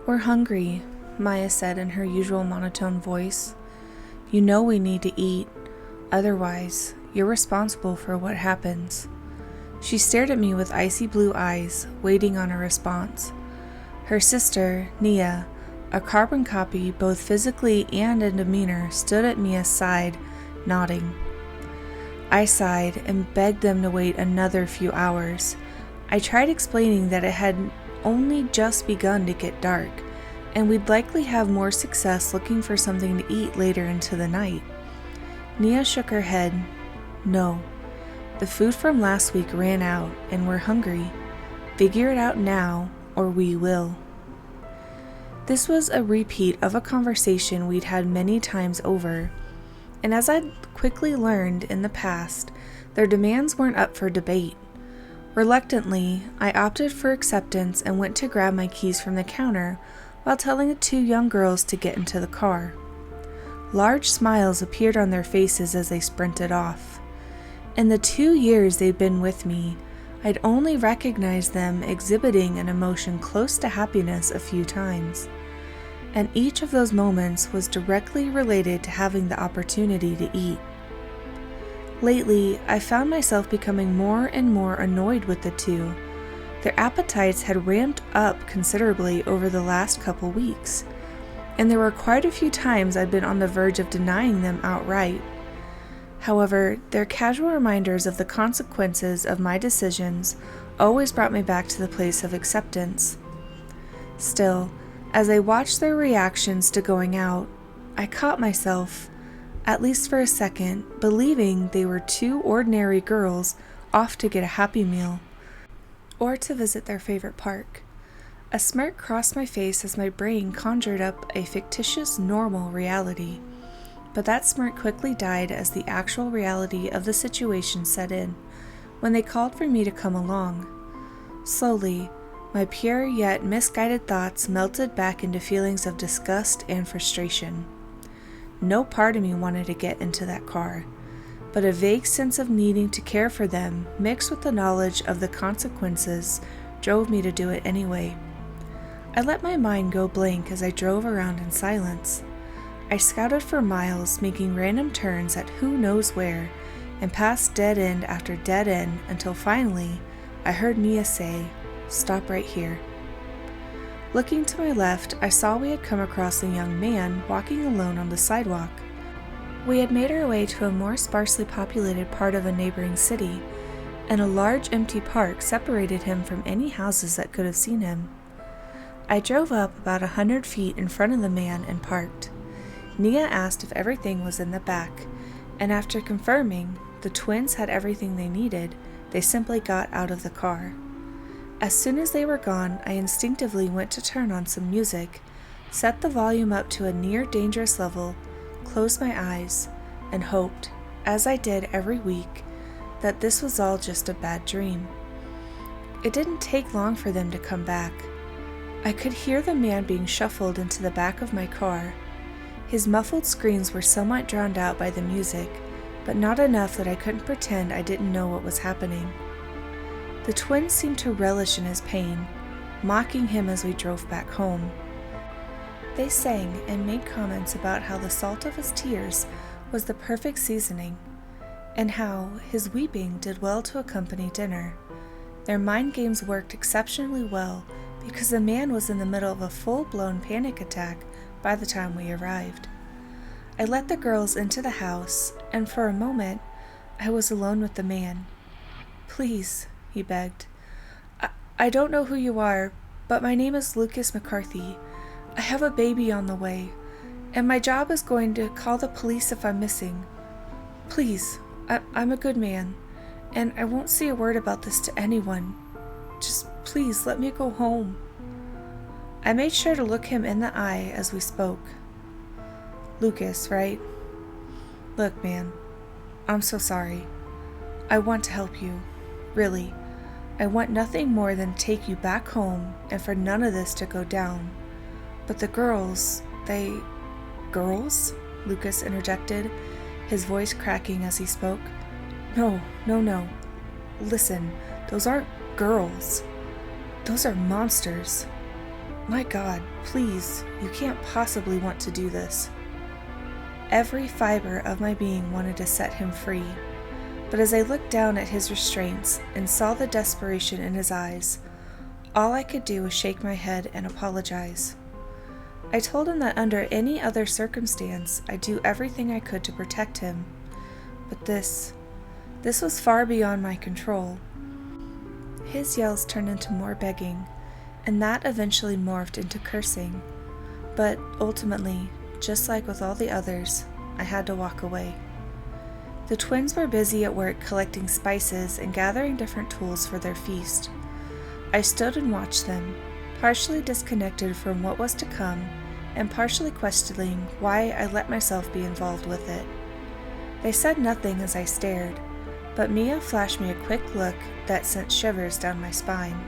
We're hungry, Maya said in her usual monotone voice. You know we need to eat. Otherwise, you're responsible for what happens. She stared at me with icy blue eyes, waiting on a response. Her sister, Nia, a carbon copy both physically and in demeanor, stood at Mia's side, nodding. I sighed and begged them to wait another few hours. I tried explaining that it had only just begun to get dark, and we'd likely have more success looking for something to eat later into the night. Nia shook her head. No. The food from last week ran out, and we're hungry. Figure it out now, or we will. This was a repeat of a conversation we'd had many times over, and as I'd quickly learned in the past, their demands weren't up for debate. Reluctantly, I opted for acceptance and went to grab my keys from the counter while telling the two young girls to get into the car. Large smiles appeared on their faces as they sprinted off. In the 2 years they'd been with me, I'd only recognized them exhibiting an emotion close to happiness a few times, and each of those moments was directly related to having the opportunity to eat. Lately, I found myself becoming more and more annoyed with the two. Their appetites had ramped up considerably over the last couple weeks, and there were quite a few times I'd been on the verge of denying them outright. However, their casual reminders of the consequences of my decisions always brought me back to the place of acceptance. Still, as I watched their reactions to going out, I caught myself, at least for a second, believing they were two ordinary girls off to get a Happy Meal, or to visit their favorite park. A smirk crossed my face as my brain conjured up a fictitious normal reality, but that smirk quickly died as the actual reality of the situation set in, when they called for me to come along. Slowly, my pure yet misguided thoughts melted back into feelings of disgust and frustration. No part of me wanted to get into that car, but a vague sense of needing to care for them mixed with the knowledge of the consequences drove me to do it anyway. I let my mind go blank as I drove around in silence. I scouted for miles, making random turns at who knows where, and passed dead end after dead end until finally I heard Nia say, "Stop right here." Looking to my left, I saw we had come across a young man walking alone on the sidewalk. We had made our way to a more sparsely populated part of a neighboring city, and a large empty park separated him from any houses that could have seen him. I drove up about 100 feet in front of the man and parked. Nia asked if everything was in the back, and after confirming the twins had everything they needed, they simply got out of the car. As soon as they were gone, I instinctively went to turn on some music, set the volume up to a near dangerous level, closed my eyes, and hoped, as I did every week, that this was all just a bad dream. It didn't take long for them to come back. I could hear the man being shuffled into the back of my car. His muffled screams were somewhat drowned out by the music, but not enough that I couldn't pretend I didn't know what was happening. The twins seemed to relish in his pain, mocking him as we drove back home. They sang and made comments about how the salt of his tears was the perfect seasoning, and how his weeping did well to accompany dinner. Their mind games worked exceptionally well because the man was in the middle of a full-blown panic attack by the time we arrived. I let the girls into the house, and for a moment, I was alone with the man. "Please," he begged. I don't know who you are, but my name is Lucas McCarthy. I have a baby on the way, and my job is going to call the police if I'm missing. Please, I'm a good man, and I won't say a word about this to anyone. Just please let me go home." I made sure to look him in the eye as we spoke. "Lucas, right? Look, man, I'm so sorry. I want to help you. Really. I want nothing more than to take you back home and for none of this to go down. But the girls, Girls?" Lucas interjected, his voice cracking as he spoke. No. Listen, those aren't girls. Those are monsters. My God, please, you can't possibly want to do this. Every fiber of my being wanted to set him free, but as I looked down at his restraints and saw the desperation in his eyes, all I could do was shake my head and apologize. I told him that under any other circumstance, I'd do everything I could to protect him, but this was far beyond my control. His yells turned into more begging, and that eventually morphed into cursing, but ultimately, just like with all the others, I had to walk away. The twins were busy at work collecting spices and gathering different tools for their feast. I stood and watched them, partially disconnected from what was to come, and partially questioning why I let myself be involved with it. They said nothing as I stared, but Mia flashed me a quick look that sent shivers down my spine.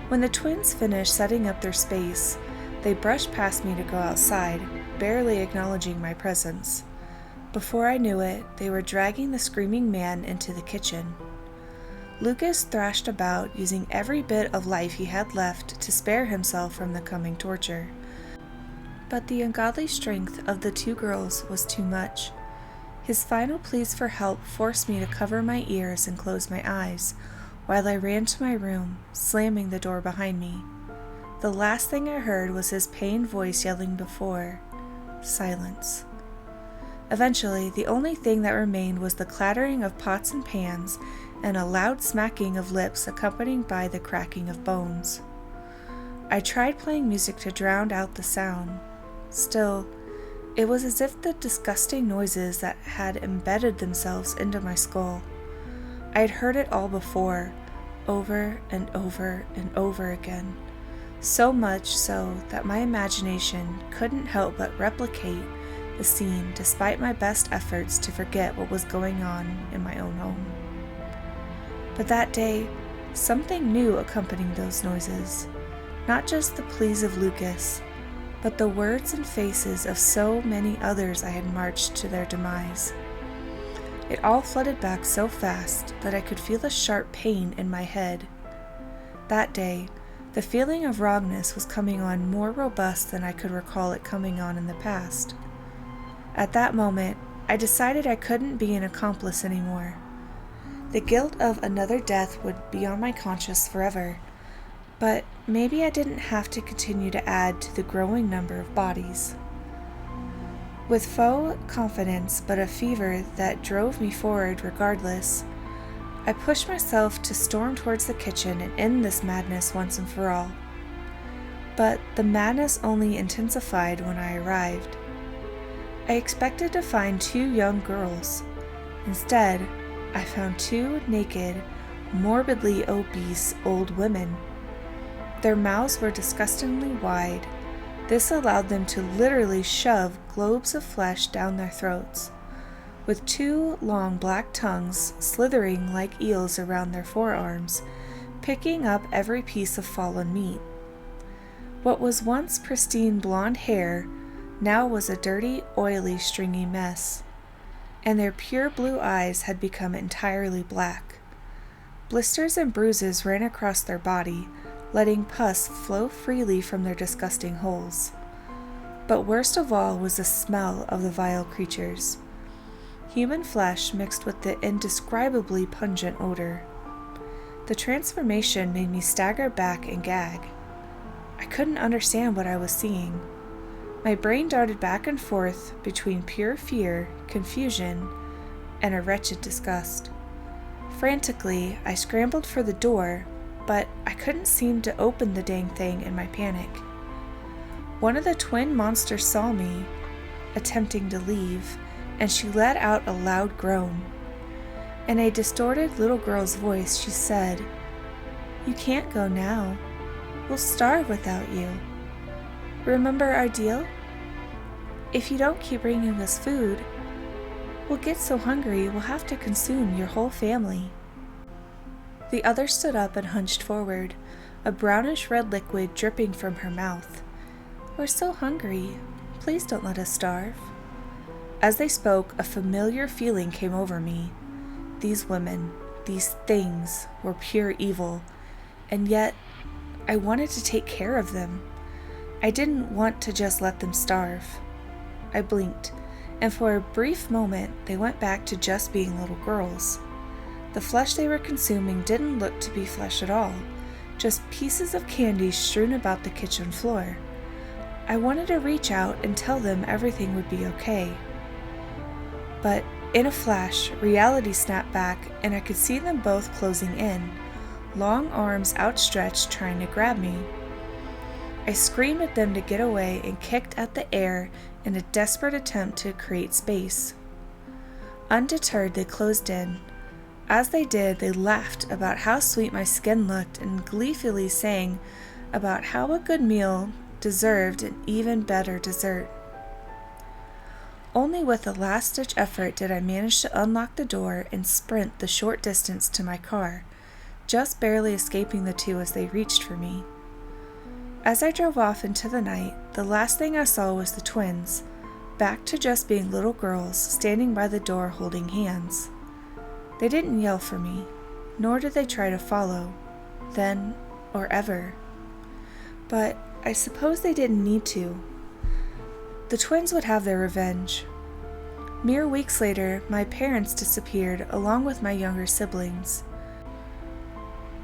When the twins finished setting up their space, they brushed past me to go outside, barely acknowledging my presence. Before I knew it, they were dragging the screaming man into the kitchen. Lucas thrashed about, using every bit of life he had left to spare himself from the coming torture. But the ungodly strength of the two girls was too much. His final pleas for help forced me to cover my ears and close my eyes, while I ran to my room, slamming the door behind me. The last thing I heard was his pained voice yelling before, silence. Eventually, the only thing that remained was the clattering of pots and pans and a loud smacking of lips accompanied by the cracking of bones. I tried playing music to drown out the sound. Still, it was as if the disgusting noises that had embedded themselves into my skull. I had heard it all before, over and over and over again, so much so that my imagination couldn't help but replicate the scene despite my best efforts to forget what was going on in my own home. But that day, something new accompanied those noises, not just the pleas of Lucas, but the words and faces of so many others I had marched to their demise. It all flooded back so fast that I could feel a sharp pain in my head. That day, the feeling of wrongness was coming on more robust than I could recall it coming on in the past. At that moment, I decided I couldn't be an accomplice anymore. The guilt of another death would be on my conscience forever, but maybe I didn't have to continue to add to the growing number of bodies. With faux confidence but a fever that drove me forward regardless, I pushed myself to storm towards the kitchen and end this madness once and for all. But the madness only intensified when I arrived. I expected to find two young girls. Instead, I found two naked, morbidly obese old women. Their mouths were disgustingly wide. This allowed them to literally shove globes of flesh down their throats, with two long black tongues slithering like eels around their forearms, picking up every piece of fallen meat. What was once pristine blonde hair now was a dirty, oily, stringy mess, and their pure blue eyes had become entirely black. Blisters and bruises ran across their body, letting pus flow freely from their disgusting holes. But worst of all was the smell of the vile creatures. Human flesh mixed with the indescribably pungent odor. The transformation made me stagger back and gag. I couldn't understand what I was seeing. My brain darted back and forth between pure fear, confusion, and a wretched disgust. Frantically, I scrambled for the door, but I couldn't seem to open the dang thing in my panic. One of the twin monsters saw me, attempting to leave, and she let out a loud groan. In a distorted little girl's voice, she said, "You can't go now. We'll starve without you. Remember our deal? If you don't keep bringing us food, we'll get so hungry we'll have to consume your whole family." The other stood up and hunched forward, a brownish-red liquid dripping from her mouth. "We're so hungry. Please don't let us starve." As they spoke, a familiar feeling came over me. These women, these things, were pure evil, and yet I wanted to take care of them. I didn't want to just let them starve. I blinked, and for a brief moment, they went back to just being little girls. The flesh they were consuming didn't look to be flesh at all, just pieces of candy strewn about the kitchen floor. I wanted to reach out and tell them everything would be okay. But in a flash, reality snapped back, and I could see them both closing in, long arms outstretched trying to grab me. I screamed at them to get away and kicked at the air in a desperate attempt to create space. Undeterred, they closed in. As they did, they laughed about how sweet my skin looked and gleefully sang about how a good meal deserved an even better dessert. Only with a last-ditch effort did I manage to unlock the door and sprint the short distance to my car, just barely escaping the two as they reached for me. As I drove off into the night, the last thing I saw was the twins, back to just being little girls standing by the door holding hands. They didn't yell for me, nor did they try to follow, then or ever. But I suppose they didn't need to. The twins would have their revenge. Mere weeks later, my parents disappeared along with my younger siblings.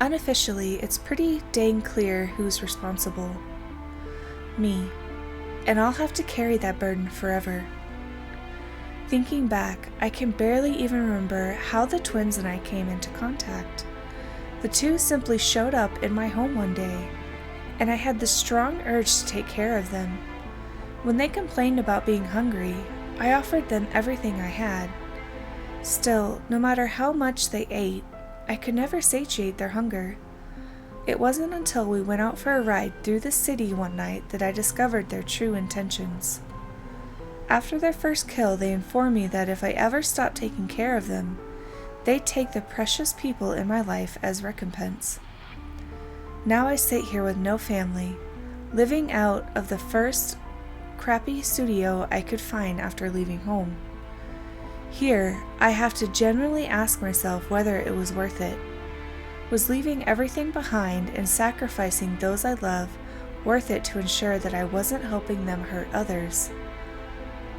Unofficially, it's pretty dang clear who's responsible. Me. And I'll have to carry that burden forever. Thinking back, I can barely even remember how the twins and I came into contact. The two simply showed up in my home one day, and I had the strong urge to take care of them. When they complained about being hungry, I offered them everything I had. Still, no matter how much they ate, I could never satiate their hunger. It wasn't until we went out for a ride through the city one night that I discovered their true intentions. After their first kill, they informed me that if I ever stopped taking care of them, they'd take the precious people in my life as recompense. Now I sit here with no family, living out of the first crappy studio I could find after leaving home. Here, I have to genuinely ask myself whether it was worth it. Was leaving everything behind and sacrificing those I love worth it to ensure that I wasn't helping them hurt others?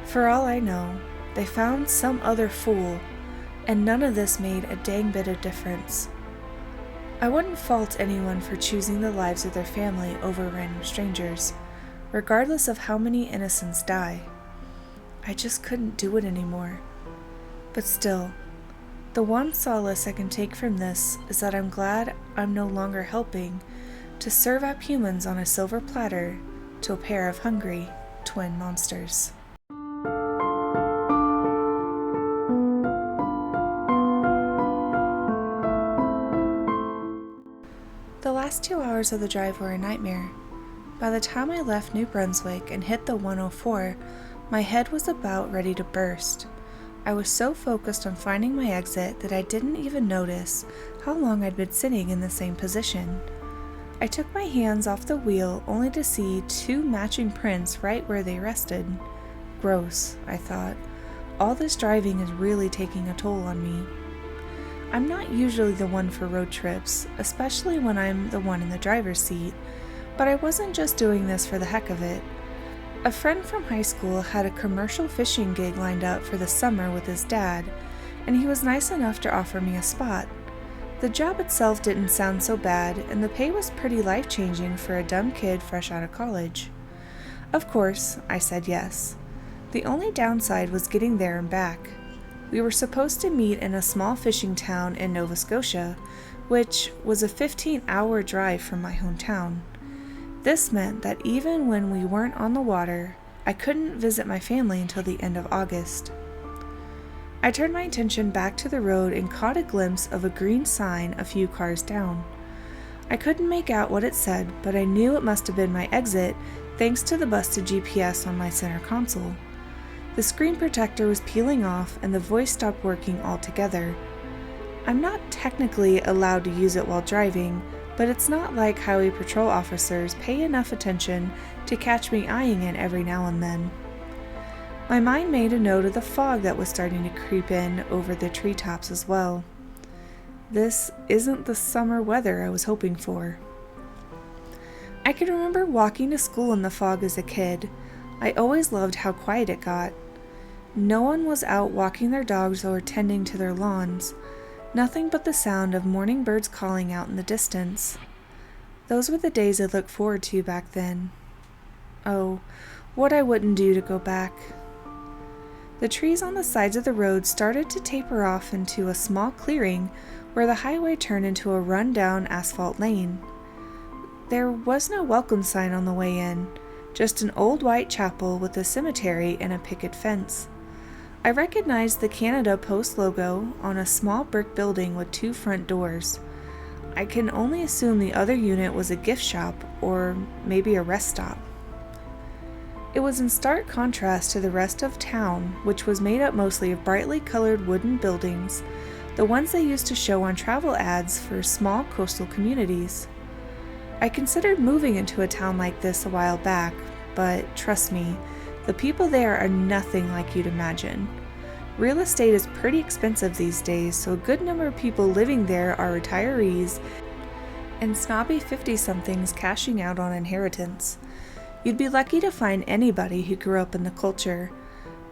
For all I know, they found some other fool, and none of this made a dang bit of difference. I wouldn't fault anyone for choosing the lives of their family over random strangers, regardless of how many innocents die. I just couldn't do it anymore. But still, the one solace I can take from this is that I'm glad I'm no longer helping to serve up humans on a silver platter to a pair of hungry twin monsters. The last 2 hours of the drive were a nightmare. By the time I left New Brunswick and hit the 104, my head was about ready to burst. I was so focused on finding my exit that I didn't even notice how long I'd been sitting in the same position. I took my hands off the wheel only to see 2 matching prints right where they rested. Gross, I thought. All this driving is really taking a toll on me. I'm not usually the one for road trips, especially when I'm the one in the driver's seat, but I wasn't just doing this for the heck of it. A friend from high school had a commercial fishing gig lined up for the summer with his dad, and he was nice enough to offer me a spot. The job itself didn't sound so bad, and the pay was pretty life-changing for a dumb kid fresh out of college. Of course, I said yes. The only downside was getting there and back. We were supposed to meet in a small fishing town in Nova Scotia, which was a 15-hour drive from my hometown. This meant that even when we weren't on the water, I couldn't visit my family until the end of August. I turned my attention back to the road and caught a glimpse of a green sign a few cars down. I couldn't make out what it said, but I knew it must have been my exit thanks to the busted GPS on my center console. The screen protector was peeling off and the voice stopped working altogether. I'm not technically allowed to use it while driving, but it's not like highway patrol officers pay enough attention to catch me eyeing it every now and then. My mind made a note of the fog that was starting to creep in over the treetops as well. This isn't the summer weather I was hoping for. I can remember walking to school in the fog as a kid. I always loved how quiet it got. No one was out walking their dogs or tending to their lawns. Nothing but the sound of morning birds calling out in the distance. Those were the days I looked forward to back then. Oh, what I wouldn't do to go back. The trees on the sides of the road started to taper off into a small clearing where the highway turned into a run-down asphalt lane. There was no welcome sign on the way in, just an old white chapel with a cemetery and a picket fence. I recognized the Canada Post logo on a small brick building with 2 front doors. I can only assume the other unit was a gift shop or maybe a rest stop. It was in stark contrast to the rest of town, which was made up mostly of brightly colored wooden buildings, the ones they used to show on travel ads for small coastal communities. I considered moving into a town like this a while back, but trust me, the people there are nothing like you'd imagine. Real estate is pretty expensive these days, so a good number of people living there are retirees and snobby 50-somethings cashing out on inheritance. You'd be lucky to find anybody who grew up in the culture,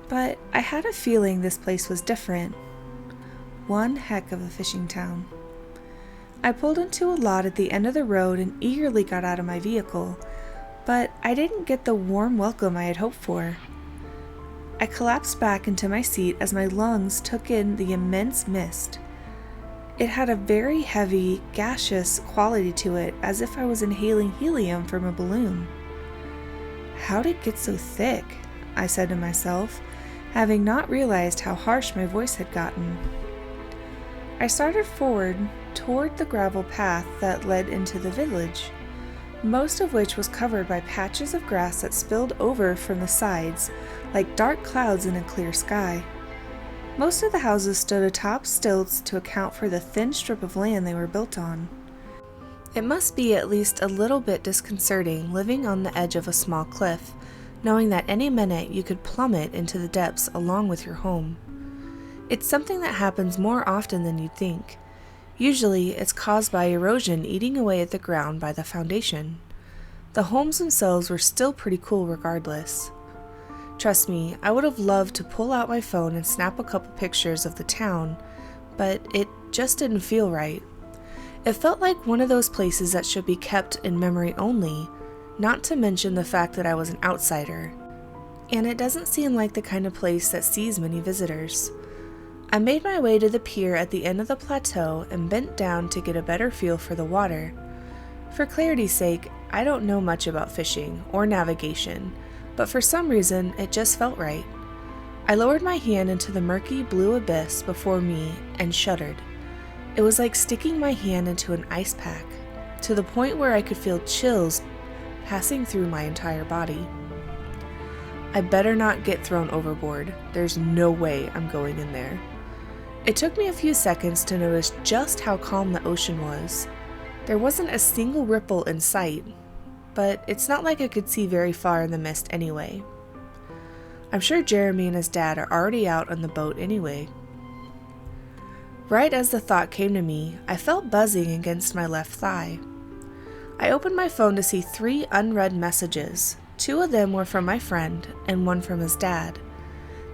but I had a feeling this place was different. One heck of a fishing town. I pulled into a lot at the end of the road and eagerly got out of my vehicle, but I didn't get the warm welcome I had hoped for. I collapsed back into my seat as my lungs took in the immense mist. It had a very heavy, gaseous quality to it, as if I was inhaling helium from a balloon. How'd it get so thick? I said to myself, having not realized how harsh my voice had gotten. I started forward toward the gravel path that led into the village, most of which was covered by patches of grass that spilled over from the sides like dark clouds in a clear sky. Most of the houses stood atop stilts to account for the thin strip of land they were built on. It must be at least a little bit disconcerting living on the edge of a small cliff, knowing that any minute you could plummet into the depths along with your home. It's something that happens more often than you'd think. Usually, it's caused by erosion eating away at the ground by the foundation. The homes themselves were still pretty cool regardless. Trust me, I would have loved to pull out my phone and snap a couple pictures of the town, but it just didn't feel right. It felt like one of those places that should be kept in memory only, not to mention the fact that I was an outsider. And it doesn't seem like the kind of place that sees many visitors. I made my way to the pier at the end of the plateau and bent down to get a better feel for the water. For clarity's sake, I don't know much about fishing or navigation, but for some reason it just felt right. I lowered my hand into the murky blue abyss before me and shuddered. It was like sticking my hand into an ice pack, to the point where I could feel chills passing through my entire body. I better not get thrown overboard. There's no way I'm going in there. It took me a few seconds to notice just how calm the ocean was. There wasn't a single ripple in sight, but it's not like I could see very far in the mist anyway. I'm sure Jeremy and his dad are already out on the boat anyway. Right as the thought came to me, I felt buzzing against my left thigh. I opened my phone to see 3 unread messages. 2 of them were from my friend and 1 from his dad.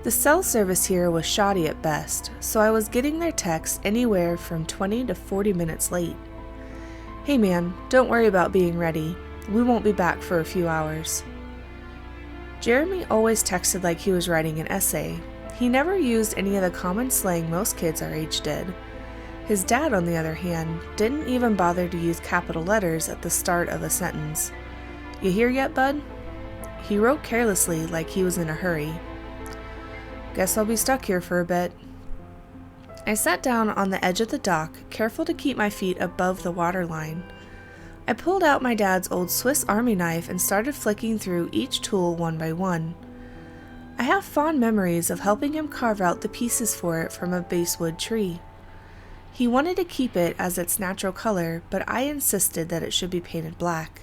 The cell service here was shoddy at best, so I was getting their texts anywhere from 20 to 40 minutes late. Hey man, don't worry about being ready. We won't be back for a few hours. Jeremy always texted like he was writing an essay. He never used any of the common slang most kids our age did. His dad, on the other hand, didn't even bother to use capital letters at the start of a sentence. You here yet, bud? He wrote carelessly like he was in a hurry. Guess I'll be stuck here for a bit. I sat down on the edge of the dock, careful to keep my feet above the waterline. I pulled out my dad's old Swiss Army knife and started flicking through each tool one by one. I have fond memories of helping him carve out the pieces for it from a basswood tree. He wanted to keep it as its natural color, but I insisted that it should be painted black.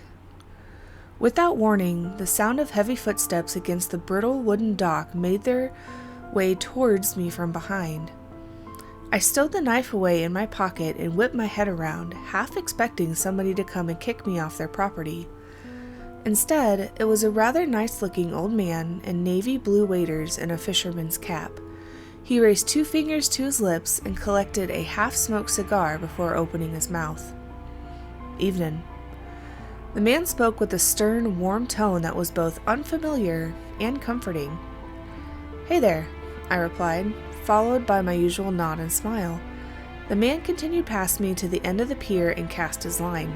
Without warning, the sound of heavy footsteps against the brittle wooden dock made their way towards me from behind. I stowed the knife away in my pocket and whipped my head around, half expecting somebody to come and kick me off their property. Instead, it was a rather nice-looking old man in navy blue waders and a fisherman's cap. He raised 2 fingers to his lips and collected a half-smoked cigar before opening his mouth. "Evening." The man spoke with a stern, warm tone that was both unfamiliar and comforting. "Hey there," I replied, followed by my usual nod and smile. The man continued past me to the end of the pier and cast his line.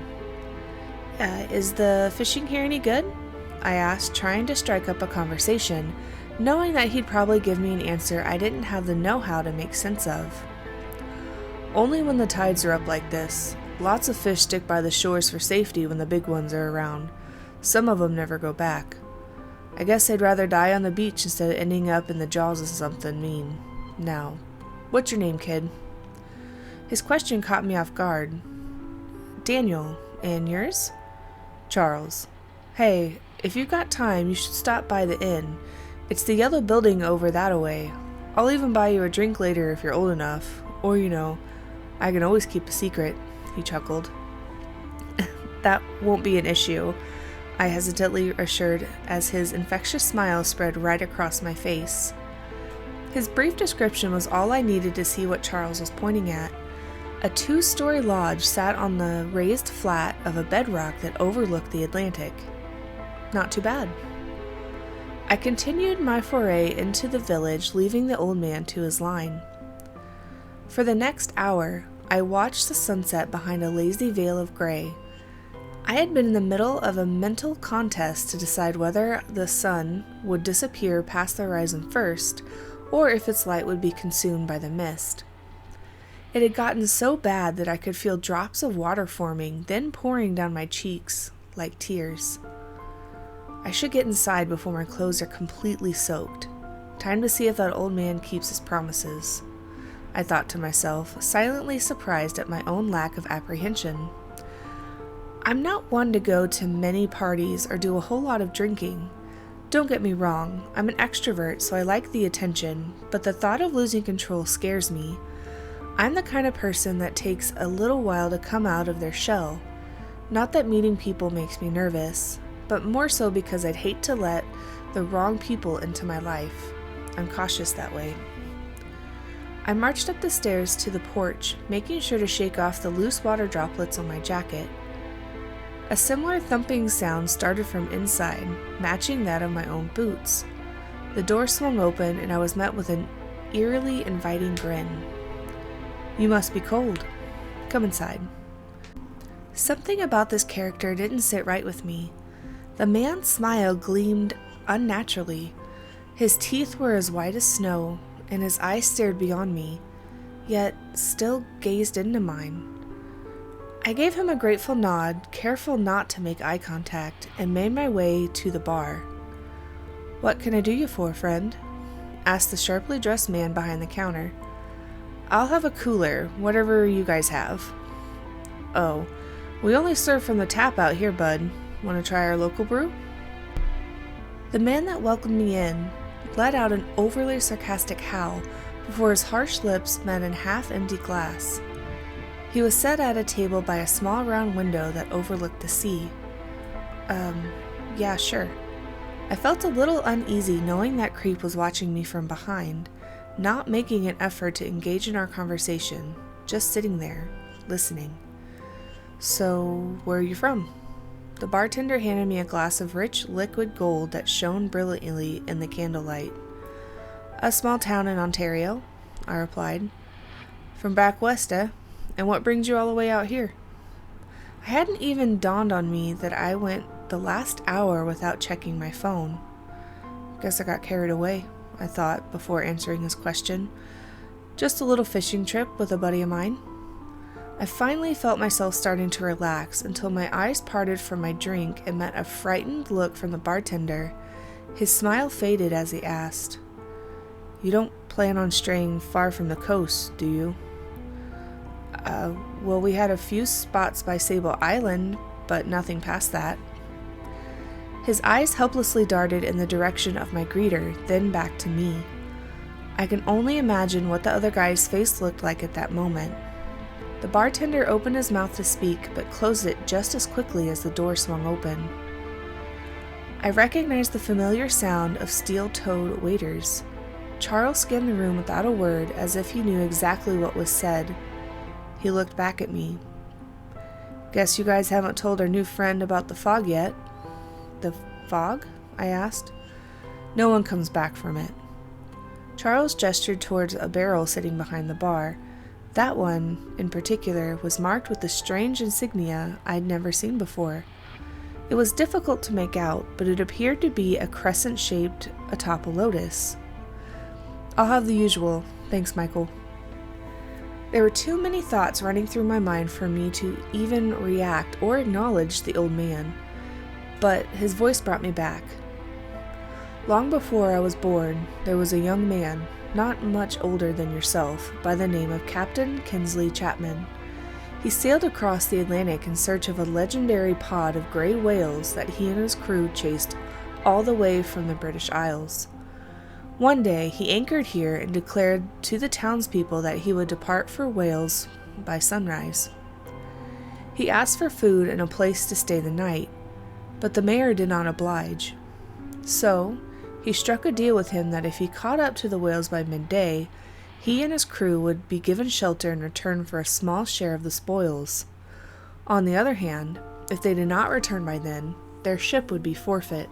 Is the fishing here any good?" I asked, trying to strike up a conversation, knowing that he'd probably give me an answer I didn't have the know-how to make sense of. "Only when the tides are up like this. Lots of fish stick by the shores for safety when the big ones are around. Some of them never go back. I guess I'd rather die on the beach instead of ending up in the jaws of something mean. Now, what's your name, kid?" His question caught me off guard. "Daniel. And yours?" "Charles. Hey, if you've got time, you should stop by the inn. It's the yellow building over that-a-way. I'll even buy you a drink later if you're old enough. Or, I can always keep a secret," he chuckled. "That won't be an issue," I hesitantly assured as his infectious smile spread right across my face. His brief description was all I needed to see what Charles was pointing at. A 2-story lodge sat on the raised flat of a bedrock that overlooked the Atlantic. Not too bad. I continued my foray into the village, leaving the old man to his line. For the next hour, I watched the sunset behind a lazy veil of gray. I had been in the middle of a mental contest to decide whether the sun would disappear past the horizon first, or if its light would be consumed by the mist. It had gotten so bad that I could feel drops of water forming, then pouring down my cheeks like tears. I should get inside before my clothes are completely soaked. Time to see if that old man keeps his promises, I thought to myself, silently surprised at my own lack of apprehension. I'm not one to go to many parties or do a whole lot of drinking. Don't get me wrong, I'm an extrovert, so I like the attention, but the thought of losing control scares me. I'm the kind of person that takes a little while to come out of their shell. Not that meeting people makes me nervous, but more so because I'd hate to let the wrong people into my life. I'm cautious that way. I marched up the stairs to the porch, making sure to shake off the loose water droplets on my jacket. A similar thumping sound started from inside, matching that of my own boots. The door swung open and I was met with an eerily inviting grin. "You must be cold. Come inside." Something about this character didn't sit right with me. The man's smile gleamed unnaturally. His teeth were as white as snow, and his eyes stared beyond me, yet still gazed into mine. I gave him a grateful nod, careful not to make eye contact, and made my way to the bar. "What can I do you for, friend?" asked the sharply dressed man behind the counter. "I'll have a cooler, whatever you guys have." "Oh, we only serve from the tap out here, bud. Want to try our local brew?" The man that welcomed me in let out an overly sarcastic howl before his harsh lips met an half-empty glass. He was set at a table by a small round window that overlooked the sea. Yeah, sure." I felt a little uneasy knowing that creep was watching me from behind, not making an effort to engage in our conversation, just sitting there, listening. "So, where are you from?" The bartender handed me a glass of rich, liquid gold that shone brilliantly in the candlelight. "A small town in Ontario," I replied. "From back west, eh? And what brings you all the way out here?" I hadn't even dawned on me that I went the last hour without checking my phone. Guess I got carried away, I thought before answering his question. "Just a little fishing trip with a buddy of mine." I finally felt myself starting to relax until my eyes parted from my drink and met a frightened look from the bartender. His smile faded as he asked, "You don't plan on straying far from the coast, do you?" Well, we had a few spots by Sable Island, but nothing past that." His eyes helplessly darted in the direction of my greeter, then back to me. I can only imagine what the other guy's face looked like at that moment. The bartender opened his mouth to speak, but closed it just as quickly as the door swung open. I recognized the familiar sound of steel-toed waiters. Charles scanned the room without a word, as if he knew exactly what was said. He looked back at me. "Guess you guys haven't told our new friend about the fog yet." "The fog?" I asked. "No one comes back from it." Charles gestured towards a barrel sitting behind the bar. That one, in particular, was marked with a strange insignia I'd never seen before. It was difficult to make out, but it appeared to be a crescent shaped atop a lotus. "I'll have the usual, thanks, Michael." There were too many thoughts running through my mind for me to even react or acknowledge the old man, but his voice brought me back. "Long before I was born, there was a young man, not much older than yourself, by the name of Captain Kinsley Chapman. He sailed across the Atlantic in search of a legendary pod of gray whales that he and his crew chased all the way from the British Isles. One day, he anchored here and declared to the townspeople that he would depart for Wales by sunrise. He asked for food and a place to stay the night, but the mayor did not oblige. So, he struck a deal with him that if he caught up to the whales by midday, he and his crew would be given shelter in return for a small share of the spoils. On the other hand, if they did not return by then, their ship would be forfeit.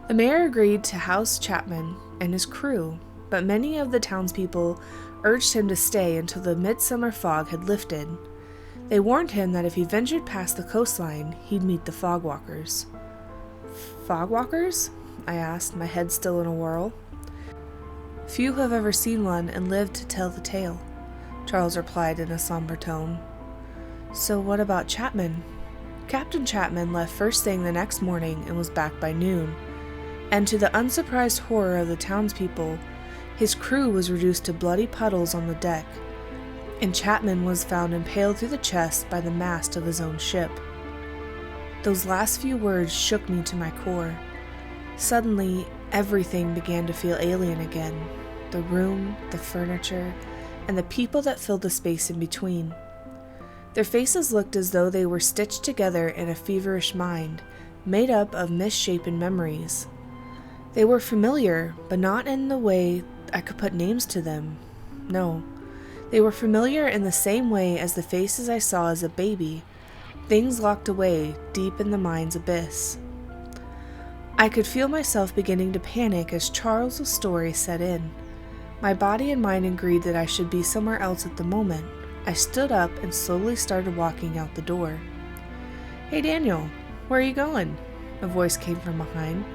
The mayor agreed to house Chapman and his crew, but many of the townspeople urged him to stay until the midsummer fog had lifted. They warned him that if he ventured past the coastline, he'd meet the fogwalkers. "Fogwalkers?" I asked, my head still in a whirl. "Few have ever seen one and lived to tell the tale," Charles replied in a somber tone. "So what about Chapman?" "Captain Chapman left first thing the next morning and was back by noon. And to the unsurprised horror of the townspeople, his crew was reduced to bloody puddles on the deck, and Chapman was found impaled through the chest by the mast of his own ship." Those last few words shook me to my core. Suddenly, everything began to feel alien again. The room, the furniture, and the people that filled the space in between. Their faces looked as though they were stitched together in a feverish mind, made up of misshapen memories. They were familiar, but not in the way I could put names to them. No, they were familiar in the same way as the faces I saw as a baby, things locked away deep in the mind's abyss. I could feel myself beginning to panic as Charles's story set in. My body and mind agreed that I should be somewhere else at the moment. I stood up and slowly started walking out the door. "Hey Daniel, where are you going?" a voice came from behind.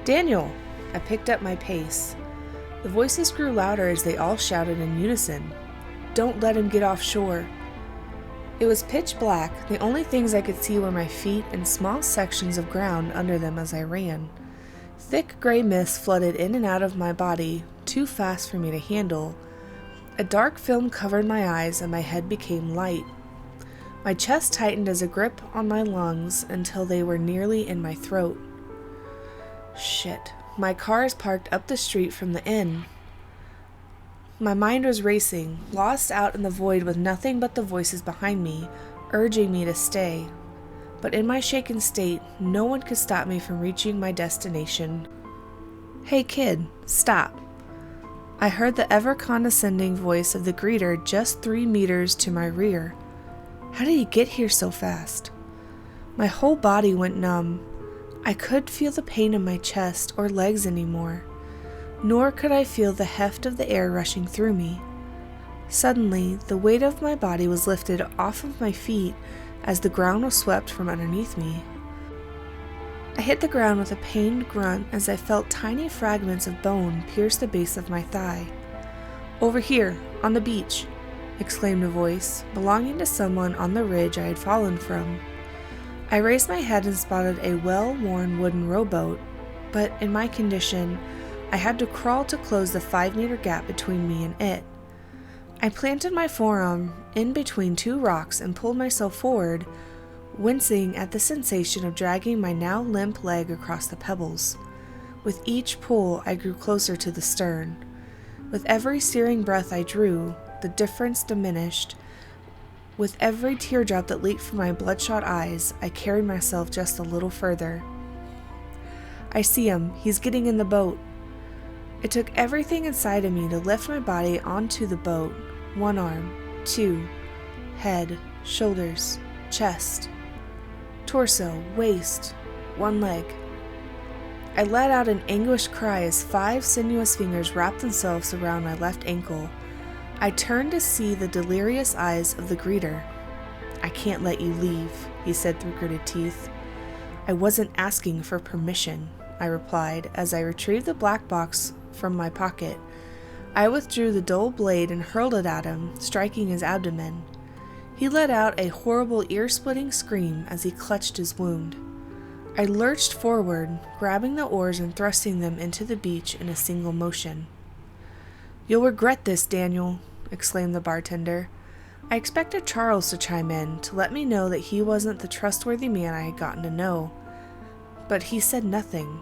"Daniel!" I picked up my pace. The voices grew louder as they all shouted in unison. "Don't let him get offshore." It was pitch black. The only things I could see were my feet and small sections of ground under them as I ran. Thick gray mist flooded in and out of my body, too fast for me to handle. A dark film covered my eyes and my head became light. My chest tightened as a grip on my lungs until they were nearly in my throat. Shit, my car is parked up the street from the inn. My mind was racing, lost out in the void with nothing but the voices behind me, urging me to stay. But in my shaken state, no one could stop me from reaching my destination. "Hey kid, stop." I heard the ever-condescending voice of the greeter just 3 meters to my rear. How did he get here so fast? My whole body went numb. I couldn't feel the pain in my chest or legs anymore, nor could I feel the heft of the air rushing through me. Suddenly, the weight of my body was lifted off of my feet as the ground was swept from underneath me. I hit the ground with a pained grunt as I felt tiny fragments of bone pierce the base of my thigh. "Over here, on the beach," exclaimed a voice, belonging to someone on the ridge I had fallen from. I raised my head and spotted a well-worn wooden rowboat, but in my condition, I had to crawl to close the 5-meter gap between me and it. I planted my forearm in between 2 rocks and pulled myself forward, wincing at the sensation of dragging my now limp leg across the pebbles. With each pull, I grew closer to the stern. With every searing breath I drew, the difference diminished. With every teardrop that leaked from my bloodshot eyes, I carried myself just a little further. I see him. He's getting in the boat. It took everything inside of me to lift my body onto the boat. One arm, two, head, shoulders, chest, torso, waist, one leg. I let out an anguished cry as 5 sinuous fingers wrapped themselves around my left ankle. I turned to see the delirious eyes of the greeter. "I can't let you leave," he said through gritted teeth. "I wasn't asking for permission," I replied as I retrieved the black box from my pocket. I withdrew the dull blade and hurled it at him, striking his abdomen. He let out a horrible ear-splitting scream as he clutched his wound. I lurched forward, grabbing the oars and thrusting them into the beach in a single motion. "You'll regret this, Daniel," exclaimed the bartender. I expected Charles to chime in to let me know that he wasn't the trustworthy man I had gotten to know, but he said nothing.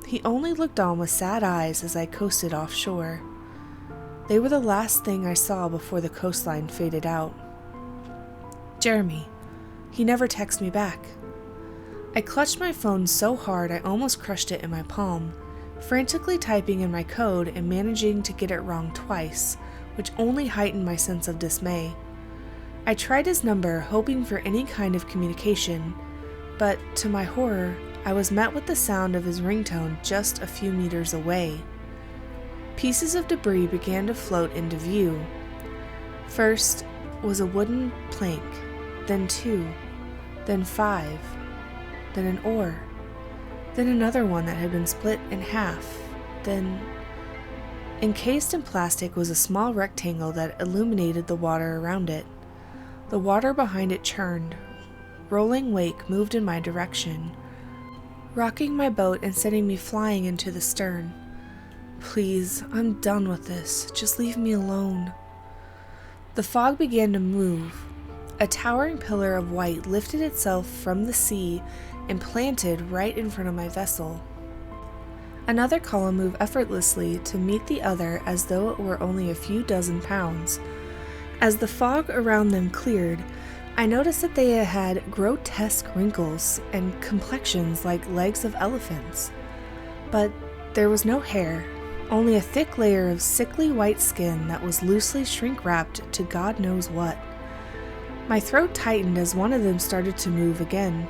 He only looked on with sad eyes as I coasted offshore. They were the last thing I saw before the coastline faded out. Jeremy. He never texted me back. I clutched my phone so hard I almost crushed it in my palm, frantically typing in my code and managing to get it wrong twice, which only heightened my sense of dismay. I tried his number, hoping for any kind of communication, but to my horror, I was met with the sound of his ringtone just a few meters away. Pieces of debris began to float into view. First was a wooden plank, then 2, then 5, then an oar, then another one that had been split in half, then... Encased in plastic was a small rectangle that illuminated the water around it. The water behind it churned. Rolling wake moved in my direction, rocking my boat and sending me flying into the stern. "Please, I'm done with this. Just leave me alone." The fog began to move. A towering pillar of white lifted itself from the sea and planted right in front of my vessel. Another column moved effortlessly to meet the other as though it were only a few dozen pounds. As the fog around them cleared, I noticed that they had grotesque wrinkles and complexions like legs of elephants. But there was no hair, only a thick layer of sickly white skin that was loosely shrink-wrapped to God knows what. My throat tightened as one of them started to move again,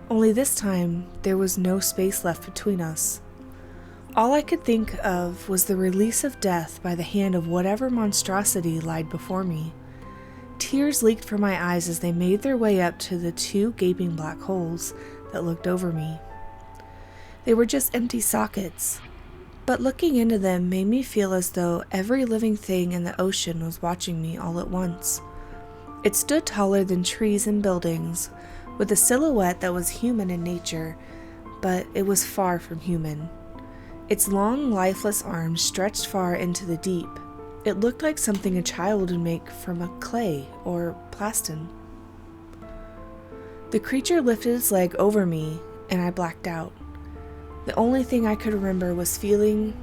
only this time there was no space left between us. All I could think of was the release of death by the hand of whatever monstrosity lied before me. Tears leaked from my eyes as they made their way up to the 2 gaping black holes that looked over me. They were just empty sockets, but looking into them made me feel as though every living thing in the ocean was watching me all at once. It stood taller than trees and buildings, with a silhouette that was human in nature, but it was far from human. Its long, lifeless arms stretched far into the deep. It looked like something a child would make from a clay or plastin. The creature lifted its leg over me, and I blacked out. The only thing I could remember was feeling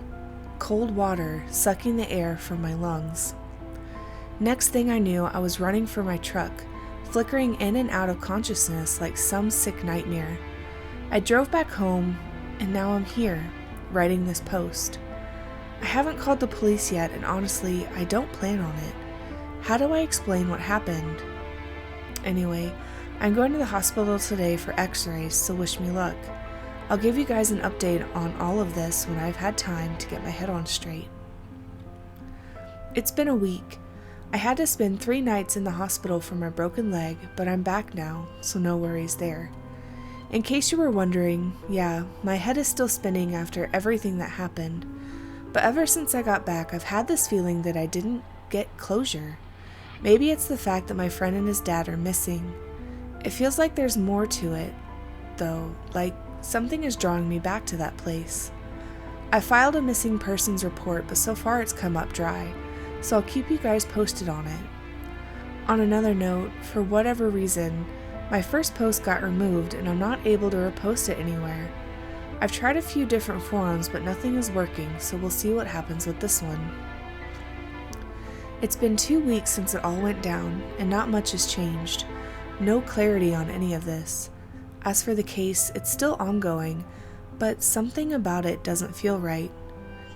cold water sucking the air from my lungs. Next thing I knew, I was running for my truck, flickering in and out of consciousness like some sick nightmare. I drove back home, and now I'm here, writing this post. I haven't called the police yet, and honestly, I don't plan on it. How do I explain what happened? Anyway, I'm going to the hospital today for x-rays, so wish me luck. I'll give you guys an update on all of this when I've had time to get my head on straight. It's been a week. I had to spend 3 nights in the hospital for my broken leg, but I'm back now, so no worries there. In case you were wondering, yeah, my head is still spinning after everything that happened, but ever since I got back, I've had this feeling that I didn't get closure. Maybe it's the fact that my friend and his dad are missing. It feels like there's more to it, though, like something is drawing me back to that place. I filed a missing persons report, but so far it's come up dry, so I'll keep you guys posted on it. On another note, for whatever reason, my first post got removed and I'm not able to repost it anywhere. I've tried a few different forums, but nothing is working, so we'll see what happens with this one. It's been 2 weeks since it all went down, and not much has changed. No clarity on any of this. As for the case, it's still ongoing, but something about it doesn't feel right.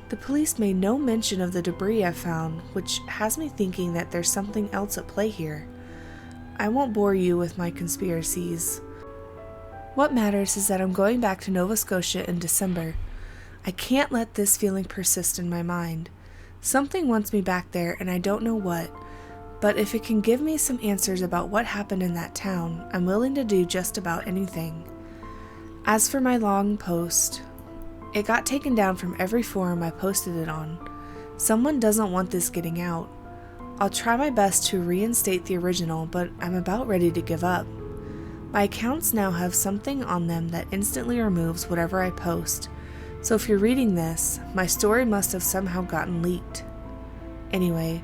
The police made no mention of the debris I found, which has me thinking that there's something else at play here. I won't bore you with my conspiracies. What matters is that I'm going back to Nova Scotia in December. I can't let this feeling persist in my mind. Something wants me back there and I don't know what, but if it can give me some answers about what happened in that town, I'm willing to do just about anything. As for my long post, it got taken down from every forum I posted it on. Someone doesn't want this getting out. I'll try my best to reinstate the original, but I'm about ready to give up. My accounts now have something on them that instantly removes whatever I post, so if you're reading this, my story must have somehow gotten leaked. Anyway,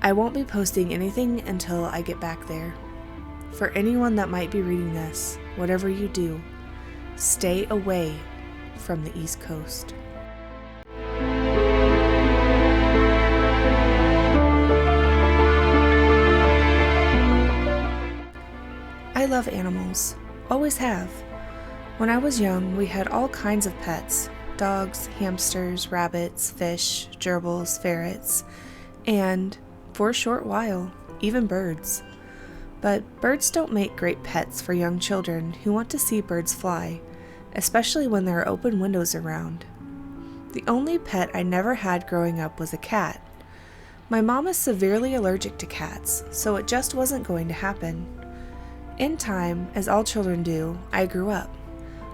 I won't be posting anything until I get back there. For anyone that might be reading this, whatever you do, stay away from the East Coast. I love animals, always have. When I was young, we had all kinds of pets: dogs, hamsters, rabbits, fish, gerbils, ferrets, and, for a short while, even birds. But birds don't make great pets for young children who want to see birds fly, especially when there are open windows around. The only pet I never had growing up was a cat. My mom is severely allergic to cats, so it just wasn't going to happen. In time, as all children do, I grew up.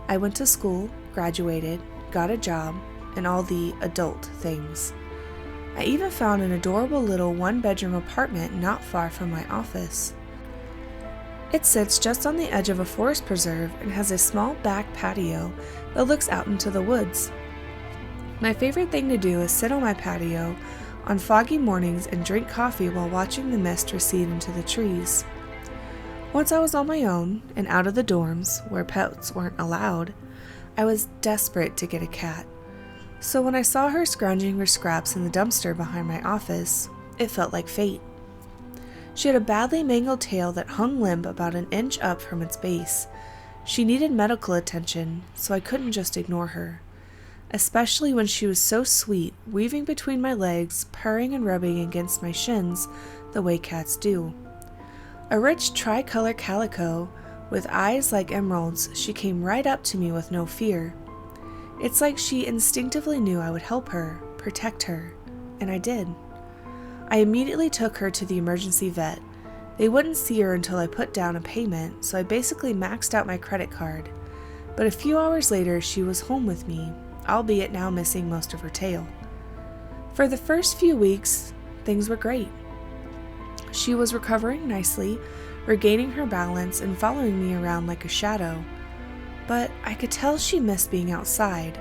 I went to school, graduated, got a job, and all the adult things. I even found an adorable little one-bedroom apartment not far from my office. It sits just on the edge of a forest preserve and has a small back patio that looks out into the woods. My favorite thing to do is sit on my patio on foggy mornings and drink coffee while watching the mist recede into the trees. Once I was on my own and out of the dorms, where pets weren't allowed, I was desperate to get a cat. So when I saw her scrounging for scraps in the dumpster behind my office, it felt like fate. She had a badly mangled tail that hung limp about an inch up from its base. She needed medical attention, so I couldn't just ignore her. Especially when she was so sweet, weaving between my legs, purring and rubbing against my shins the way cats do. A rich tricolor calico, with eyes like emeralds, she came right up to me with no fear. It's like she instinctively knew I would help her, protect her, and I did. I immediately took her to the emergency vet. They wouldn't see her until I put down a payment, so I basically maxed out my credit card. But a few hours later, she was home with me, albeit now missing most of her tail. For the first few weeks, things were great. She was recovering nicely, regaining her balance and following me around like a shadow. But I could tell she missed being outside,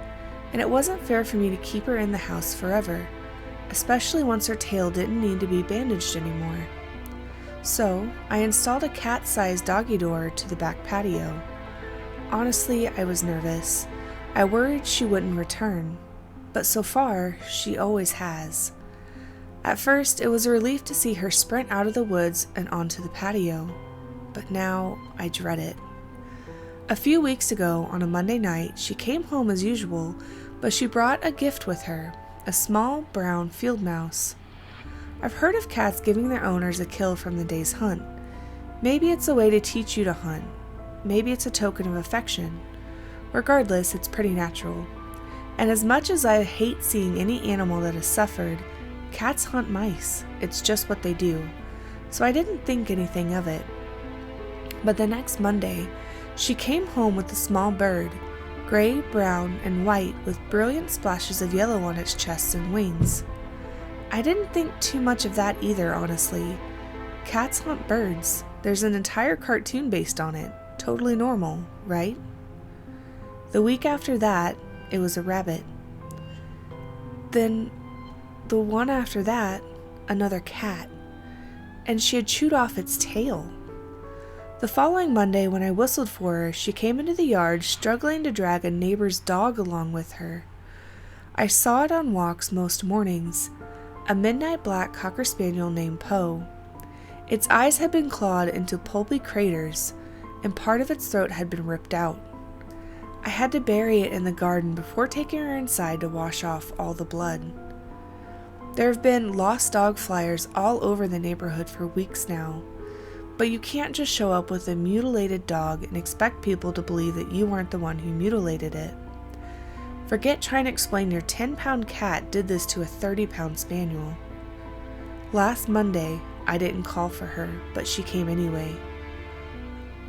and it wasn't fair for me to keep her in the house forever, especially once her tail didn't need to be bandaged anymore. So, I installed a cat-sized doggy door to the back patio. Honestly, I was nervous. I worried she wouldn't return, but so far, she always has. At first, it was a relief to see her sprint out of the woods and onto the patio, but now I dread it. A few weeks ago, on a Monday night, she came home as usual, but she brought a gift with her, a small brown field mouse. I've heard of cats giving their owners a kill from the day's hunt. Maybe it's a way to teach you to hunt. Maybe it's a token of affection. Regardless, it's pretty natural. And as much as I hate seeing any animal that has suffered, cats hunt mice. It's just what they do. So I didn't think anything of it. But the next Monday, she came home with a small bird, gray, brown, and white with brilliant splashes of yellow on its chest and wings. I didn't think too much of that either, honestly. Cats hunt birds. There's an entire cartoon based on it. Totally normal, right? The week after that, it was a rabbit. Then, the one after that, another cat. And she had chewed off its tail. The following Monday, when I whistled for her, she came into the yard struggling to drag a neighbor's dog along with her. I saw it on walks most mornings, a midnight black cocker spaniel named Poe. Its eyes had been clawed into pulpy craters, and part of its throat had been ripped out. I had to bury it in the garden before taking her inside to wash off all the blood. There have been lost dog flyers all over the neighborhood for weeks now, but you can't just show up with a mutilated dog and expect people to believe that you weren't the one who mutilated it. Forget trying to explain your 10-pound cat did this to a 30-pound spaniel. Last Monday, I didn't call for her, but she came anyway.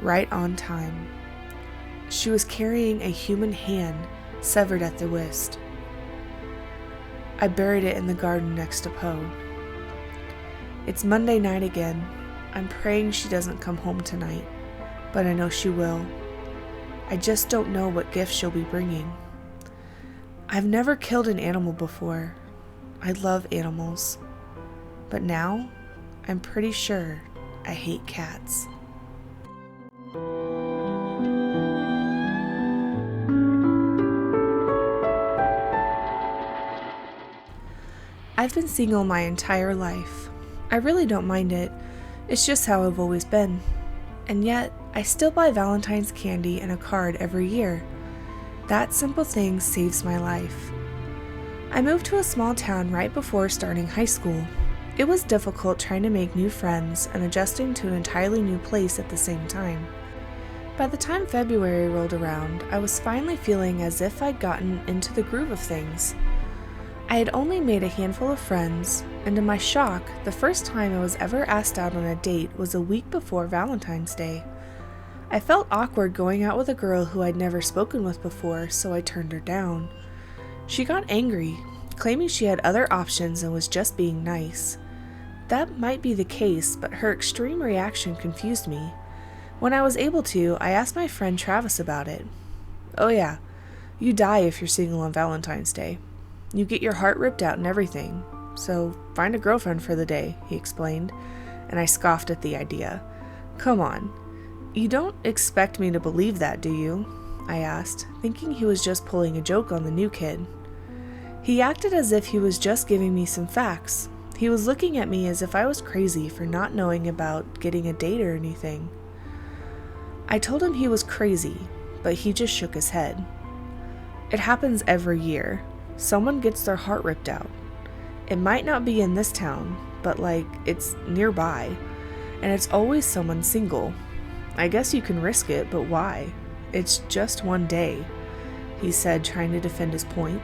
Right on time. She was carrying a human hand severed at the wrist. I buried it in the garden next to Poe. It's Monday night again. I'm praying she doesn't come home tonight, but I know she will. I just don't know what gift she'll be bringing. I've never killed an animal before. I love animals. But now, I'm pretty sure I hate cats. I've been single my entire life. I really don't mind it. It's just how I've always been. And yet, I still buy Valentine's candy and a card every year. That simple thing saves my life. I moved to a small town right before starting high school. It was difficult trying to make new friends and adjusting to an entirely new place at the same time. By the time February rolled around, I was finally feeling as if I'd gotten into the groove of things. I had only made a handful of friends, and to my shock, the first time I was ever asked out on a date was a week before Valentine's Day. I felt awkward going out with a girl who I'd never spoken with before, so I turned her down. She got angry, claiming she had other options and was just being nice. That might be the case, but her extreme reaction confused me. When I was able to, I asked my friend Travis about it. "Oh yeah, you die if you're single on Valentine's Day. You get your heart ripped out and everything, so find a girlfriend for the day," he explained, and I scoffed at the idea. "Come on, you don't expect me to believe that, do you?" I asked, thinking he was just pulling a joke on the new kid. He acted as if he was just giving me some facts. He was looking at me as if I was crazy for not knowing about getting a date or anything. I told him he was crazy, but he just shook his head. "It happens every year. Someone gets their heart ripped out. It might not be in this town, but it's nearby, and it's always someone single. I guess you can risk it, but why? It's just one day," he said, trying to defend his point.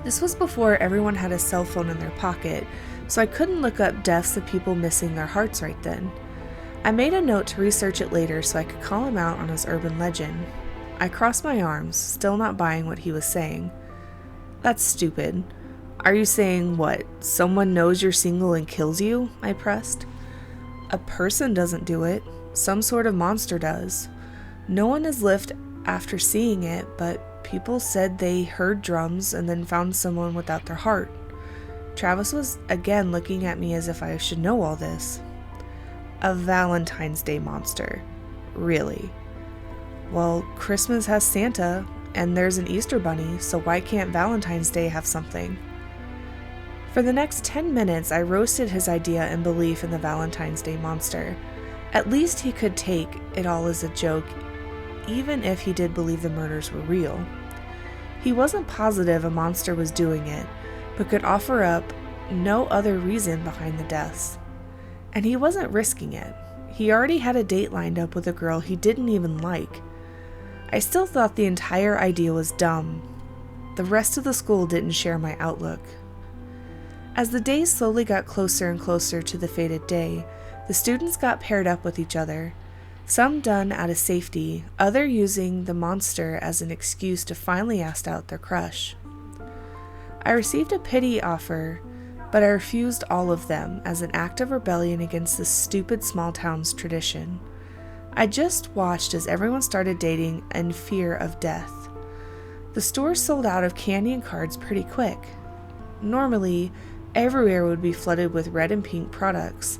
This was before everyone had a cell phone in their pocket, so I couldn't look up deaths of people missing their hearts right then. I made a note to research it later so I could call him out on his urban legend. I crossed my arms, still not buying what he was saying. "That's stupid. Are you saying what? Someone knows you're single and kills you?" I pressed. "A person doesn't do it. Some sort of monster does. No one has lived after seeing it, but people said they heard drums and then found someone without their heart." Travis was again looking at me as if I should know all this. "A Valentine's Day monster. Really? Well, Christmas has Santa, and there's an Easter bunny, so why can't Valentine's Day have something?" For the next 10 minutes, I roasted his idea and belief in the Valentine's Day monster. At least he could take it all as a joke, even if he did believe the murders were real. He wasn't positive a monster was doing it, but could offer up no other reason behind the deaths. And he wasn't risking it. He already had a date lined up with a girl he didn't even like. I still thought the entire idea was dumb. The rest of the school didn't share my outlook. As the days slowly got closer and closer to the fated day, the students got paired up with each other, some done out of safety, other using the monster as an excuse to finally ask out their crush. I received a pity offer, but I refused all of them as an act of rebellion against this stupid small town's tradition. I just watched as everyone started dating in fear of death. The store sold out of candy and cards pretty quick. Normally, everywhere would be flooded with red and pink products.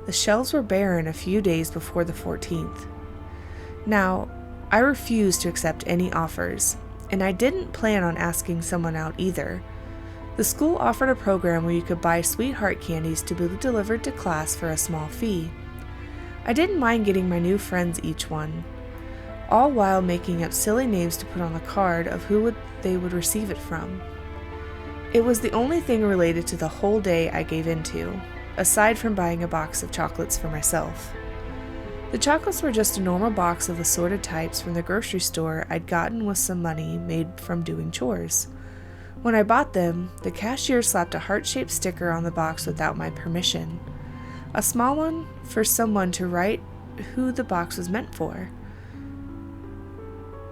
The shelves were barren a few days before the 14th. Now, I refused to accept any offers, and I didn't plan on asking someone out either. The school offered a program where you could buy sweetheart candies to be delivered to class for a small fee. I didn't mind getting my new friends each one. all while making up silly names to put on the card of who they would receive it from. It was the only thing related to the whole day I gave into, aside from buying a box of chocolates for myself. The chocolates were just a normal box of assorted types from the grocery store I'd gotten with some money made from doing chores. When I bought them, the cashier slapped a heart-shaped sticker on the box without my permission. A small one for someone to write who the box was meant for.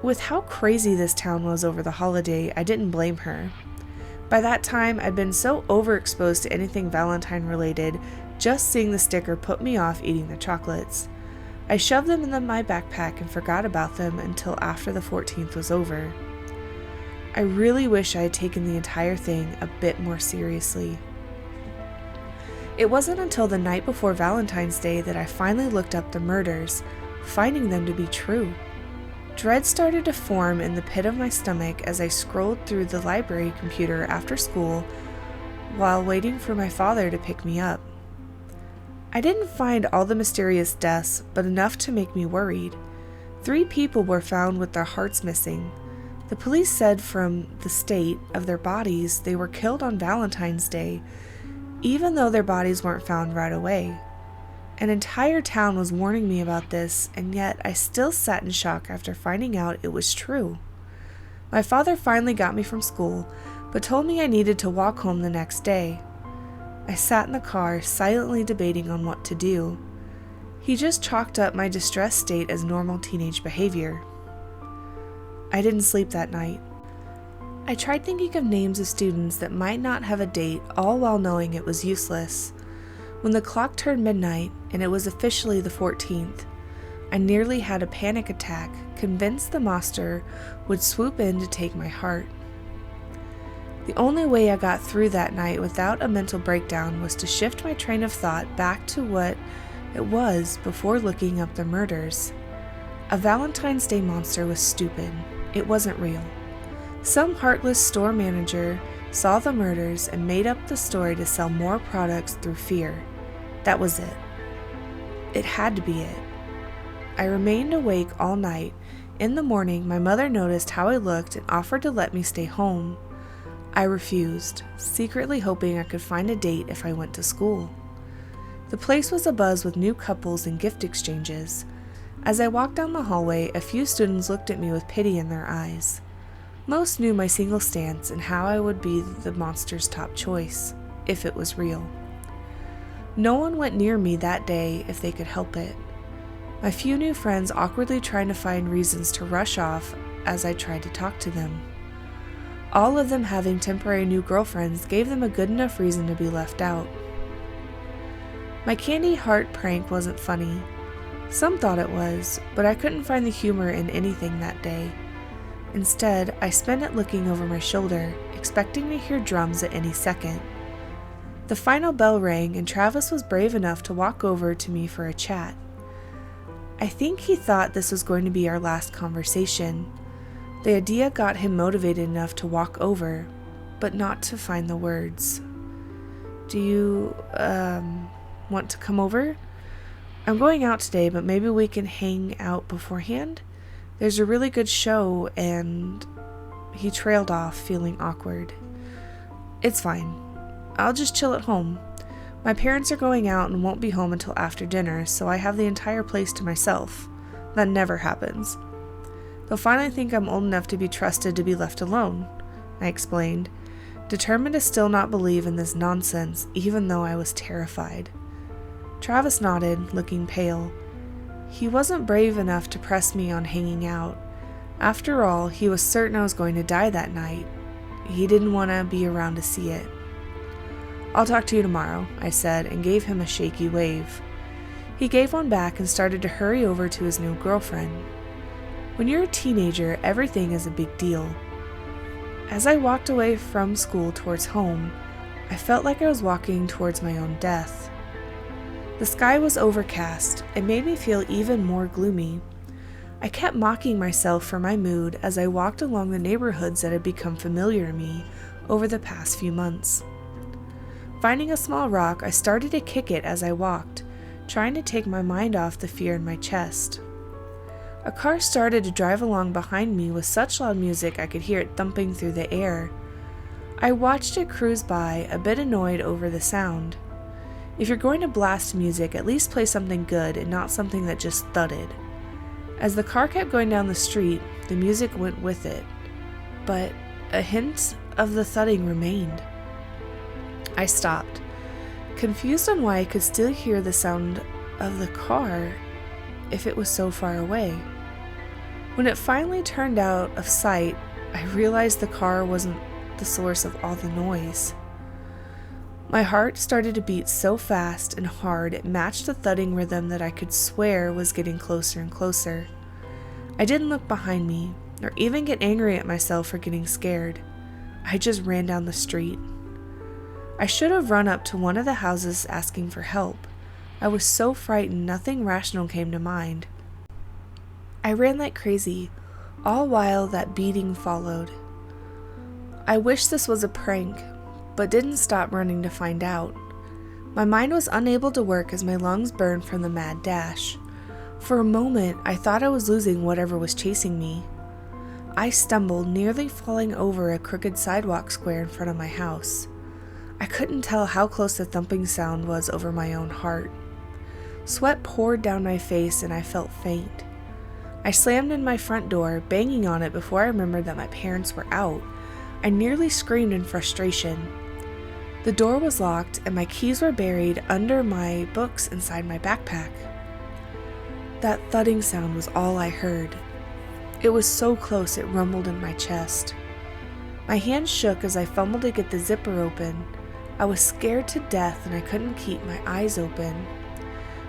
With how crazy this town was over the holiday, I didn't blame her. By that time, I'd been so overexposed to anything Valentine related, just seeing the sticker put me off eating the chocolates. I shoved them in my backpack and forgot about them until after the 14th was over. I really wish I had taken the entire thing a bit more seriously. It wasn't until the night before Valentine's Day that I finally looked up the murders, finding them to be true. Dread started to form in the pit of my stomach as I scrolled through the library computer after school while waiting for my father to pick me up. I didn't find all the mysterious deaths, but enough to make me worried. 3 people were found with their hearts missing. The police said from the state of their bodies they were killed on Valentine's Day, even though their bodies weren't found right away. An entire town was warning me about this, and yet I still sat in shock after finding out it was true. My father finally got me from school, but told me I needed to walk home the next day. I sat in the car, silently debating on what to do. He just chalked up my distressed state as normal teenage behavior. I didn't sleep that night. I tried thinking of names of students that might not have a date, all while knowing it was useless. When the clock turned midnight, and it was officially the 14th, I nearly had a panic attack, convinced the monster would swoop in to take my heart. The only way I got through that night without a mental breakdown was to shift my train of thought back to what it was before looking up the murders. A Valentine's Day monster was stupid. It wasn't real. Some heartless store manager saw the murders and made up the story to sell more products through fear. That was it. It had to be it. I remained awake all night. In the morning, my mother noticed how I looked and offered to let me stay home. I refused, secretly hoping I could find a date if I went to school. The place was abuzz with new couples and gift exchanges. As I walked down the hallway, a few students looked at me with pity in their eyes. Most knew my single stance and how I would be the monster's top choice, if it was real. No one went near me that day if they could help it. My few new friends awkwardly trying to find reasons to rush off as I tried to talk to them. All of them having temporary new girlfriends gave them a good enough reason to be left out. My candy heart prank wasn't funny. Some thought it was, but I couldn't find the humor in anything that day. Instead, I spent it looking over my shoulder, expecting to hear drums at any second. The final bell rang, and Travis was brave enough to walk over to me for a chat. I think he thought this was going to be our last conversation. The idea got him motivated enough to walk over, but not to find the words. "Do you, want to come over? I'm going out today, but maybe we can hang out beforehand? There's a really good show," and he trailed off, feeling awkward. "It's fine. I'll just chill at home. My parents are going out and won't be home until after dinner, so I have the entire place to myself. That never happens. They'll finally think I'm old enough to be trusted to be left alone," I explained, determined to still not believe in this nonsense, even though I was terrified. Travis nodded, looking pale. He wasn't brave enough to press me on hanging out. After all, he was certain I was going to die that night. He didn't want to be around to see it. "I'll talk to you tomorrow," I said, and gave him a shaky wave. He gave one back and started to hurry over to his new girlfriend. When you're a teenager, everything is a big deal. As I walked away from school towards home, I felt like I was walking towards my own death. The sky was overcast. It made me feel even more gloomy. I kept mocking myself for my mood as I walked along the neighborhoods that had become familiar to me over the past few months. Finding a small rock, I started to kick it as I walked, trying to take my mind off the fear in my chest. A car started to drive along behind me with such loud music I could hear it thumping through the air. I watched it cruise by, a bit annoyed over the sound. If you're going to blast music, at least play something good and not something that just thudded. As the car kept going down the street, the music went with it, but a hint of the thudding remained. I stopped, confused on why I could still hear the sound of the car if it was so far away. When it finally turned out of sight, I realized the car wasn't the source of all the noise. My heart started to beat so fast and hard it matched the thudding rhythm that I could swear was getting closer and closer. I didn't look behind me, or even get angry at myself for getting scared. I just ran down the street. I should have run up to one of the houses asking for help. I was so frightened nothing rational came to mind. I ran like crazy, all while that beating followed. I wished this was a prank, but didn't stop running to find out. My mind was unable to work as my lungs burned from the mad dash. For a moment, I thought I was losing whatever was chasing me. I stumbled, nearly falling over a crooked sidewalk square in front of my house. I couldn't tell how close the thumping sound was over my own heart. Sweat poured down my face and I felt faint. I slammed in my front door, banging on it before I remembered that my parents were out. I nearly screamed in frustration. The door was locked and my keys were buried under my books inside my backpack. That thudding sound was all I heard. It was so close it rumbled in my chest. My hands shook as I fumbled to get the zipper open. I was scared to death and I couldn't keep my eyes open.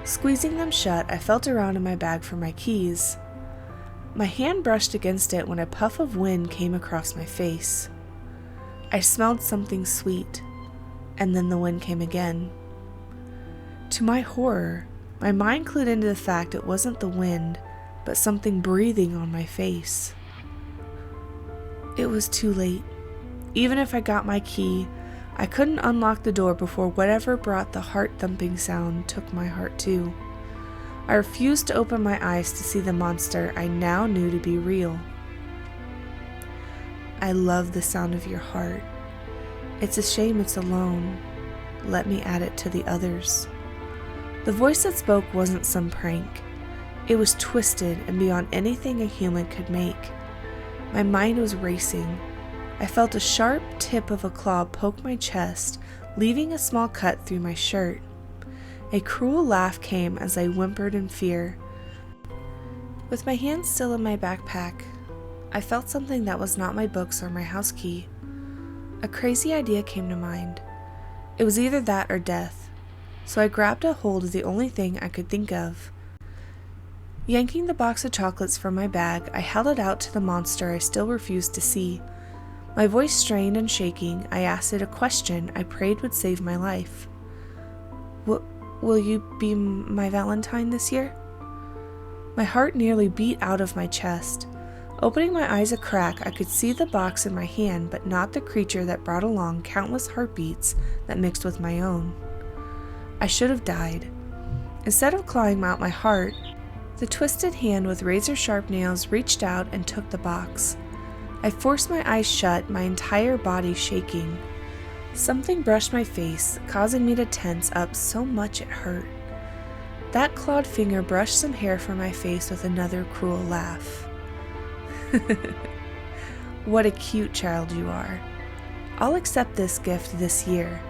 Squeezing them shut, I felt around in my bag for my keys. My hand brushed against it when a puff of wind came across my face. I smelled something sweet, and then the wind came again. To my horror, my mind clued into the fact it wasn't the wind, but something breathing on my face. It was too late. Even if I got my key, I couldn't unlock the door before whatever brought the heart-thumping sound took my heart too. I refused to open my eyes to see the monster I now knew to be real. I love the sound of your heart. It's a shame it's alone. Let me add it to the others. The voice that spoke wasn't some prank. It was twisted and beyond anything a human could make. My mind was racing. I felt a sharp tip of a claw poke my chest, leaving a small cut through my shirt. A cruel laugh came as I whimpered in fear. With my hands still in my backpack, I felt something that was not my books or my house key. A crazy idea came to mind. It was either that or death, so I grabbed a hold of the only thing I could think of. Yanking the box of chocolates from my bag, I held it out to the monster I still refused to see. My voice strained and shaking, I asked it a question I prayed would save my life. Will you be my Valentine this year? My heart nearly beat out of my chest. Opening my eyes a crack, I could see the box in my hand, but not the creature that brought along countless heartbeats that mixed with my own. I should have died. Instead of clawing out my heart, the twisted hand with razor-sharp nails reached out and took the box. I forced my eyes shut, my entire body shaking. Something brushed my face, causing me to tense up so much it hurt. That clawed finger brushed some hair from my face with another cruel laugh. What a cute child you are. I'll accept this gift this year,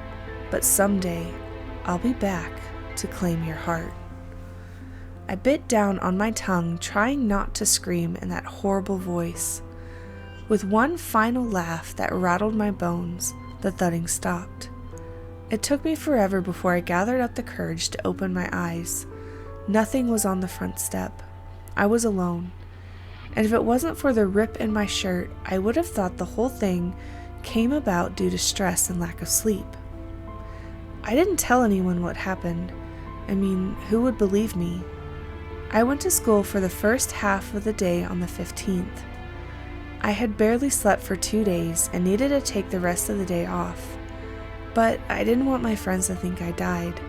but someday I'll be back to claim your heart. I bit down on my tongue, trying not to scream in that horrible voice. With one final laugh that rattled my bones, the thudding stopped. It took me forever before I gathered up the courage to open my eyes. Nothing was on the front step. I was alone. And if it wasn't for the rip in my shirt, I would have thought the whole thing came about due to stress and lack of sleep. I didn't tell anyone what happened. I mean, who would believe me? I went to school for the first half of the day on the 15th. I had barely slept for 2 days and needed to take the rest of the day off. But I didn't want my friends to think I died.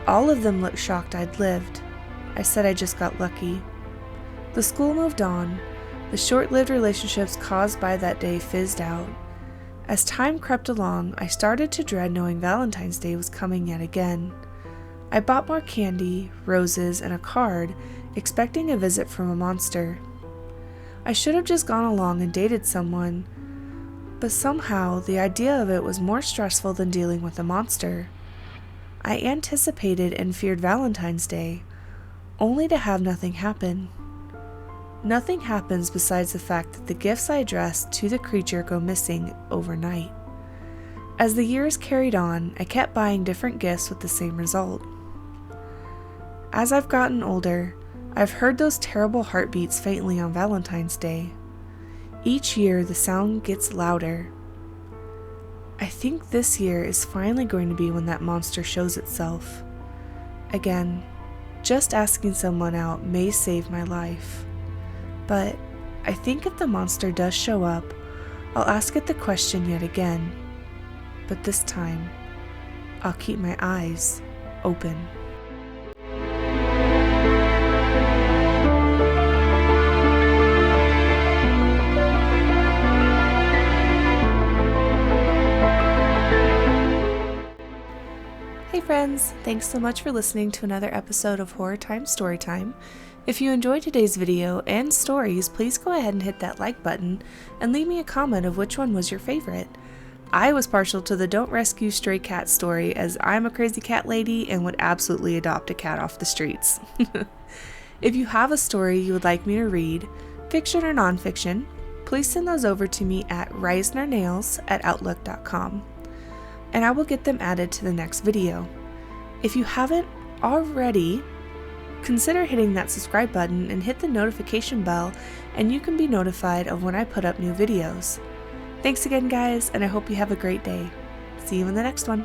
All of them looked shocked I'd lived. I said I just got lucky. The school moved on. The short-lived relationships caused by that day fizzed out. As time crept along, I started to dread knowing Valentine's Day was coming yet again. I bought more candy, roses, and a card, expecting a visit from a monster. I should have just gone along and dated someone, but somehow the idea of it was more stressful than dealing with a monster. I anticipated and feared Valentine's Day, only to have nothing happen. Nothing happens besides the fact that the gifts I addressed to the creature go missing overnight. As the years carried on, I kept buying different gifts with the same result. As I've gotten older, I've heard those terrible heartbeats faintly on Valentine's Day. Each year, the sound gets louder. I think this year is finally going to be when that monster shows itself. Again, just asking someone out may save my life. But I think if the monster does show up, I'll ask it the question yet again. But this time, I'll keep my eyes open. Hey friends, thanks so much for listening to another episode of Horror Time Storytime. If you enjoyed today's video and stories, please go ahead and hit that like button and leave me a comment of which one was your favorite. I was partial to the Don't Rescue Stray Cat story, as I'm a crazy cat lady and would absolutely adopt a cat off the streets. If you have a story you would like me to read, fiction or nonfiction, please send those over to me at reisnernails@outlook.com, and I will get them added to the next video. If you haven't already, consider hitting that subscribe button and hit the notification bell, and you can be notified of when I put up new videos. Thanks again, guys, and I hope you have a great day. See you in the next one.